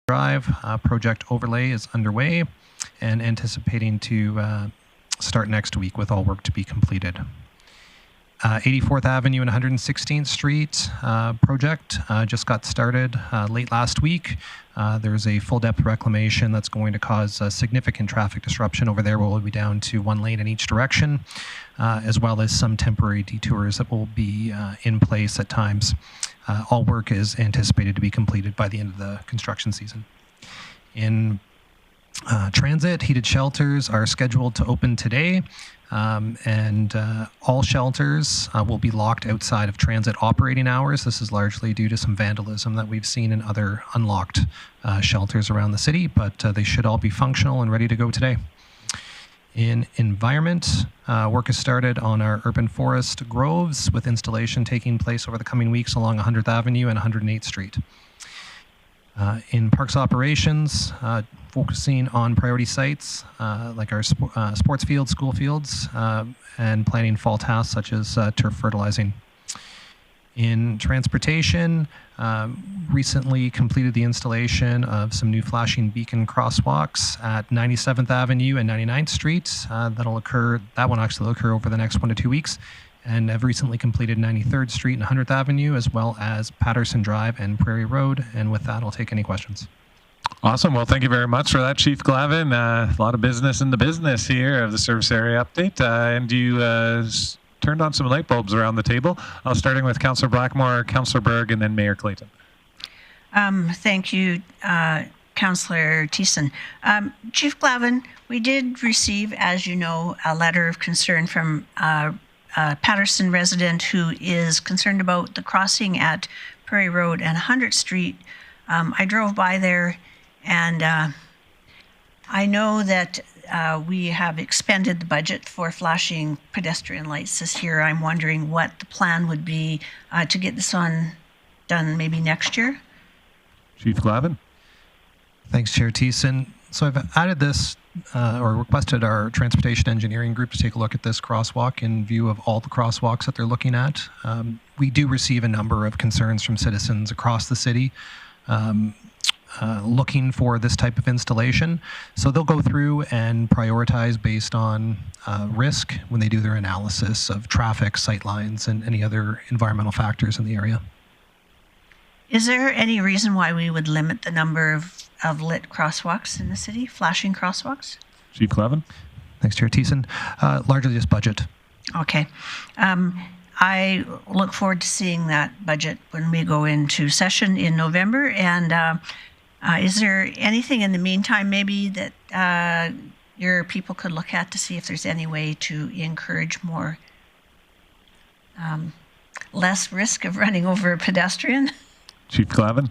Drive project overlay is underway and anticipating to start next week with all work to be completed. 84th Avenue and 116th Street project just got started late last week. There's a full depth reclamation that's going to cause significant traffic disruption over there. We'll be down to one lane in each direction, as well as some temporary detours that will be in place at times. All work is anticipated to be completed by the end of the construction season. In transit, heated shelters are scheduled to open today, and all shelters will be locked outside of transit operating hours. This is largely due to some vandalism that we've seen in other unlocked shelters around the city, but they should all be functional and ready to go today. In environment, work has started on our urban forest groves, with installation taking place over the coming weeks along 100th Avenue and 108th Street. In parks operations, focusing on priority sites like our sports fields, school fields, and planning fall tasks such as turf fertilizing. In transportation, recently completed the installation of some new flashing beacon crosswalks at 97th Avenue and 99th Street. That one actually will occur over the next 1 to 2 weeks. And have recently completed 93rd Street and 100th Avenue, as well as Patterson Drive and Prairie Road. And with that, I'll take any questions. Awesome. Well, thank you very much for that, Chief Glavin. A lot of business in the business here of the service area update. And you turned on some light bulbs around the table. Starting with Councillor Blackmore, Councillor Berg, and then Mayor Clayton. Thank you, Councillor Thiessen. Chief Glavin, we did receive, as you know, a letter of concern from Patterson resident who is concerned about the crossing at Prairie Road and 100th Street. I drove by there, and I know that we have expended the budget for flashing pedestrian lights this year. I'm wondering what the plan would be to get this done maybe next year. Chief Glavin. Thanks, Chair Thiessen. So I've added this or requested our transportation engineering group to take a look at this crosswalk in view of all the crosswalks that they're looking at. We do receive a number of concerns from citizens across the city looking for this type of installation. So they'll go through and prioritize based on risk when they do their analysis of traffic, sightlines, and any other environmental factors in the area. Is there any reason why we would limit the number of lit crosswalks in the city, flashing crosswalks? Chief Glavin. Thanks, Chair Thiessen. Largely just budget. Okay. I look forward to seeing that budget when we go into session in November. And is there anything in the meantime maybe that your people could look at to see if there's any way to encourage more less risk of running over a pedestrian? Chief Glavin.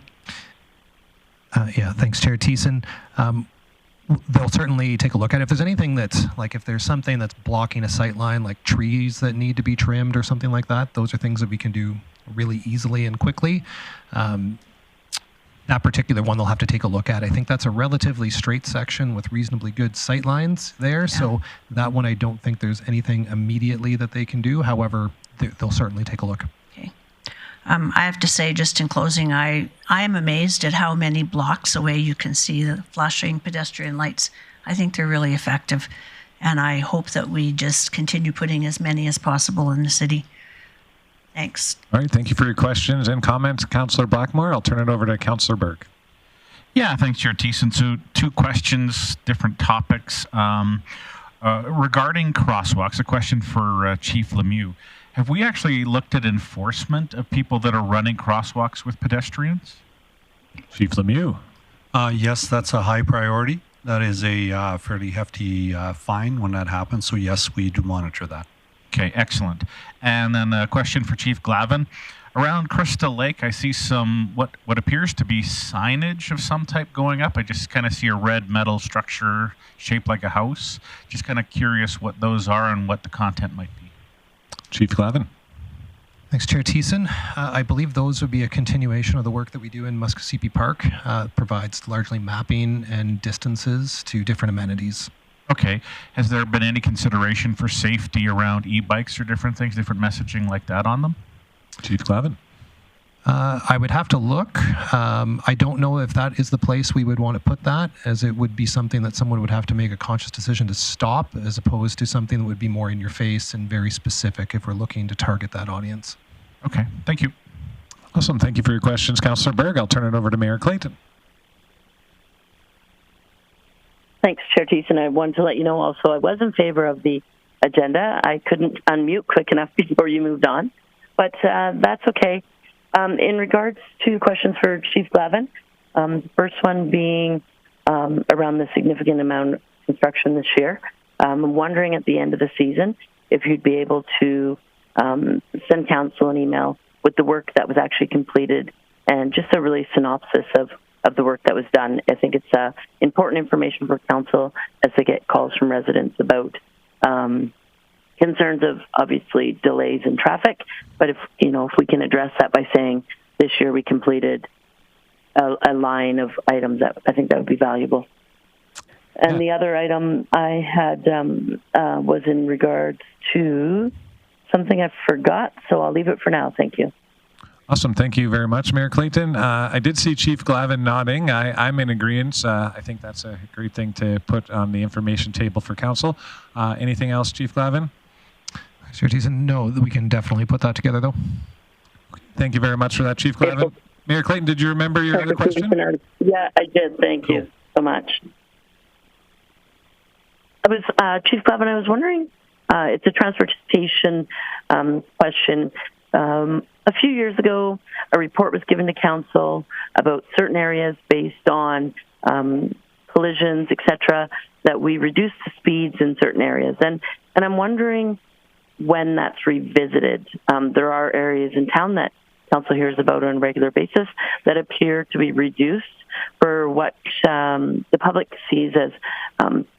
Yeah, thanks, Chair Thiessen. They'll certainly take a look at it. If there's anything that's, like if there's something that's blocking a sight line, like trees that need to be trimmed or something like that, those are things that we can do really easily and quickly. That particular one they'll have to take a look at. I think that's a relatively straight section with reasonably good sight lines there. Yeah. So that one, I don't think there's anything immediately that they can do. However, they'll certainly take a look. Okay. I have to say, just in closing, I am amazed at how many blocks away you can see the flashing pedestrian lights. I think they're really effective, and I hope that we just continue putting as many as possible in the city. Thanks. All right, thank you for your questions and comments, Councillor Blackmore. I'll turn it over to Councillor Berg. Yeah, thanks, Chair Thiessen. So 2 questions, different topics. Regarding crosswalks, a question for Chief Lemieux. Have we actually looked at enforcement of people that are running crosswalks with pedestrians? Chief Lemieux. Yes, that's a high priority. That is a fairly hefty fine when that happens. So yes, we do monitor that. Okay, excellent. And then a question for Chief Glavin. Around Crystal Lake, I see some what appears to be signage of some type going up. I just kind of see a red metal structure shaped like a house. Just kind of curious what those are and what the content might be. Chief Glavin. Thanks, Chair Thiessen. I believe those would be a continuation of the work that we do in Muskosipi Park. Provides largely mapping and distances to different amenities. Okay. Has there been any consideration for safety around e-bikes or different things, different messaging like that on them? Chief Glavin. I would have to look. I don't know if that is the place we would want to put that, as it would be something that someone would have to make a conscious decision to stop, as opposed to something that would be more in your face and very specific if we're looking to target that audience. Okay, thank you. Awesome. Thank you for your questions, Councillor Berg. I'll turn it over to Mayor Clayton. Thanks, Chair Thiessen. I wanted to let you know also I was in favor of the agenda. I couldn't unmute quick enough before you moved on, but that's okay. In regards to questions for Chief Glavin, the first one being around the significant amount of construction this year. I'm wondering at the end of the season if you'd be able to send council an email with the work that was actually completed and just a really synopsis of the work that was done. I think it's important information for council as they get calls from residents about concerns of obviously delays in traffic, but if we can address that by saying this year we completed a line of items, that I think that would be valuable. And the other item I had was in regards to something I forgot, so I'll leave it for now. Thank you. Awesome. Thank you very much, Mayor Clayton. I did see Chief Glavin nodding. I'm in agreement. I think that's a great thing to put on the information table for council. Anything else, Chief Glavin? Chair Thiessen, no, we can definitely put that together, though. Thank you very much for that, Chief Glavin. Mayor Clayton, did you remember your other question? Yeah, I did. Thank you so much. Chief Glavin, I was wondering, it's a transportation question. A few years ago, a report was given to council about certain areas based on collisions, etc., that we reduced the speeds in certain areas. And I'm wondering when that's revisited. There are areas in town that council hears about on a regular basis that appear to be reduced for what the public sees as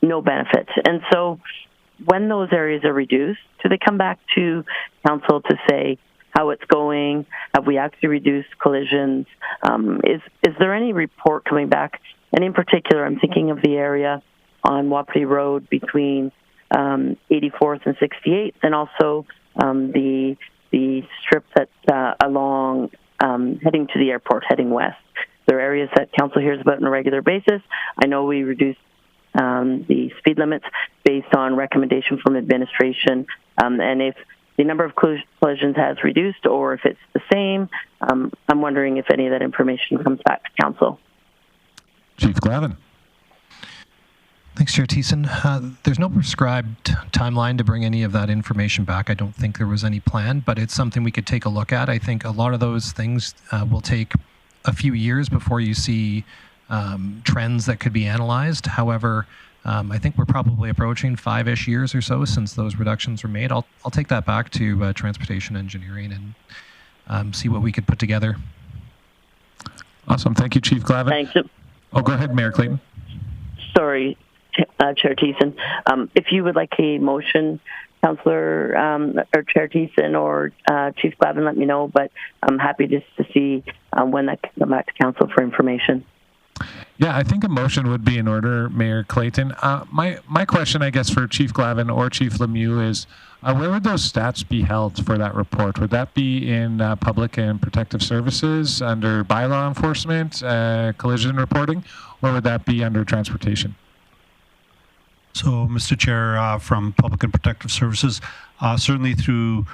no benefit. And so when those areas are reduced, do they come back to council to say how it's going? Have we actually reduced collisions? Is there any report coming back? And in particular, I'm thinking of the area on Wapiti Road between 84th and 68th, and also the strip that's along heading to the airport, heading west. There are areas that council hears about on a regular basis. I know we reduced the speed limits based on recommendation from administration, and if the number of collisions has reduced or if it's the same, I'm wondering if any of that information comes back to council. Chief Glavin. Thanks, Chair Thiessen. There's no prescribed timeline to bring any of that information back. I don't think there was any plan, but it's something we could take a look at. I think a lot of those things will take a few years before you see trends that could be analyzed. However, I think we're probably approaching 5-ish years or so since those reductions were made. I'll take that back to transportation engineering and see what we could put together. Awesome. Thank you, Chief Glavin. Thanks. Oh, go ahead, Mayor Clayton. Sorry, Chair Thiessen. If you would like a motion, Councillor or Chair Thiessen or Chief Glavin, let me know, but I'm happy just to see when that can come back to council for information. Yeah, I think a motion would be in order, Mayor Clayton. My question, I guess, for Chief Glavin or Chief Lemieux is, where would those stats be held for that report? Would that be in public and protective services, under bylaw enforcement, collision reporting, or would that be under transportation? So, Mr. Chair, from Public and Protective Services, certainly through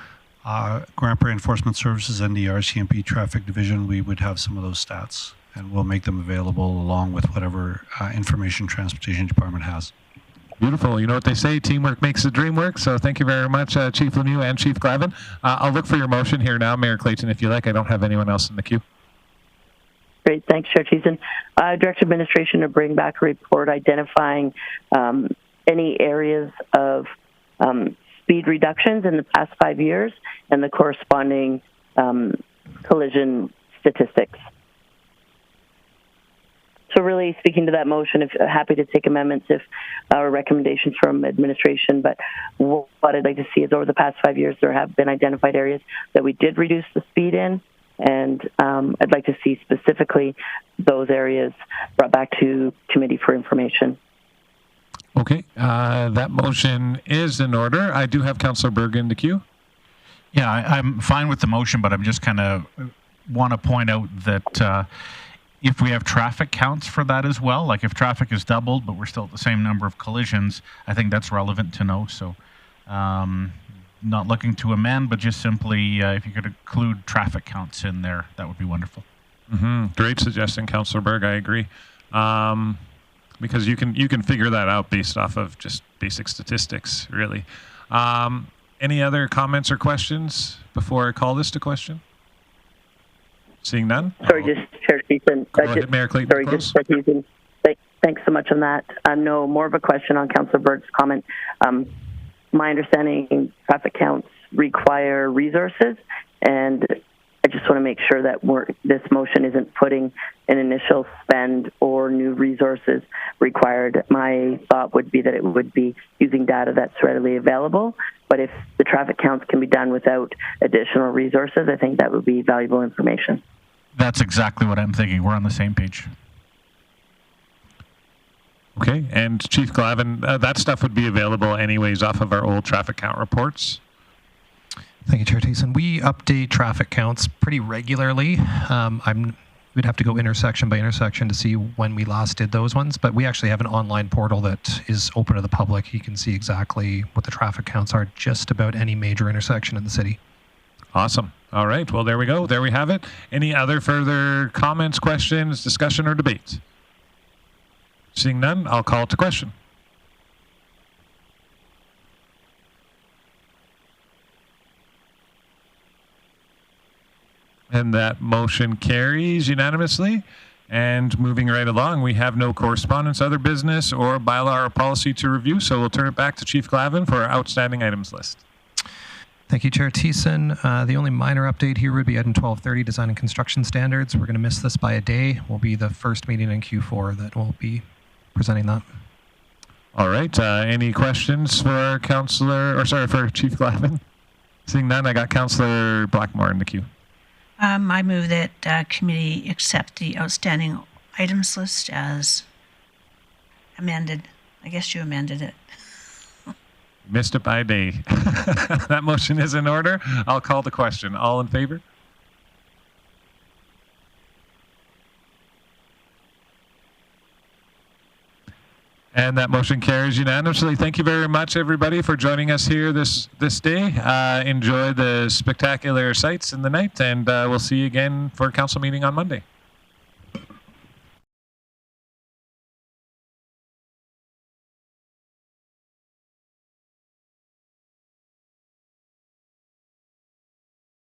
Grande Prairie Enforcement Services and the RCMP Traffic Division, we would have some of those stats, and we'll make them available along with whatever information Transportation Department has. Beautiful. You know what they say, teamwork makes the dream work. So thank you very much, Chief Lemieux and Chief Glavin. I'll look for your motion here now, Mayor Clayton, if you like. I don't have anyone else in the queue. Great. Thanks, Chair Thiessen. Direct administration to bring back a report identifying any areas of speed reductions in the past 5 years and the corresponding collision statistics. So really speaking to that motion, happy to take amendments if recommendations from administration, but what I'd like to see is over the past 5 years, there have been identified areas that we did reduce the speed in, and I'd like to see specifically those areas brought back to committee for information. Okay, that motion is in order. I do have Councillor Berg in the queue. Yeah, I'm fine with the motion, but I'm just kind of want to point out that if we have traffic counts for that as well, like if traffic is doubled, but we're still at the same number of collisions, I think that's relevant to know. So not looking to amend, but just simply if you could include traffic counts in there, that would be wonderful. Great suggestion, Councillor Berg. I agree. Because you can figure that out based off of just basic statistics, really. Any other comments or questions before I call this to question? Seeing none? Sorry, just Chair Stephen. Go ahead, Mayor Clayton. Sorry, just Chair Stephen. Thanks so much on that. No, more of a question on Councillor Berg's comment. My understanding, traffic counts require resources, and I just want to make sure that this motion isn't putting an initial spend or new resources required. My thought would be that it would be using data that's readily available, but if the traffic counts can be done without additional resources, I think that would be valuable information. That's exactly what I'm thinking. We're on the same page. Okay, and Chief Glavin, that stuff would be available anyways off of our old traffic count reports. Thank you, Chair Thiessen. We update traffic counts pretty regularly. We'd have to go intersection by intersection to see when we last did those ones, but we actually have an online portal that is open to the public. You can see exactly what the traffic counts are just about any major intersection in the city. Awesome. All right, well, there we go. There we have it. Any other further comments, questions, discussion, or debate? Seeing none, I'll call it to question. And that motion carries unanimously. And moving right along, we have no correspondence, other business, or bylaw or policy to review, so we'll turn it back to Chief Glavin for our outstanding items list. Thank you, Chair Thiessen. The only minor update here would be item 1230, design and construction standards. We're going to miss this by a day. We'll be the first meeting in Q4 that will be presenting that. All right. Any questions for for Chief Glavin? Seeing none, I got Councillor Blackmore in the queue. I move that committee accept the outstanding items list as amended. I guess you amended it. Missed it by a day. That motion is in order. I'll call the question. All in favor? And that motion carries unanimously. Thank you very much, everybody, for joining us here this day. Enjoy the spectacular sights in the night, and we'll see you again for a council meeting on Monday.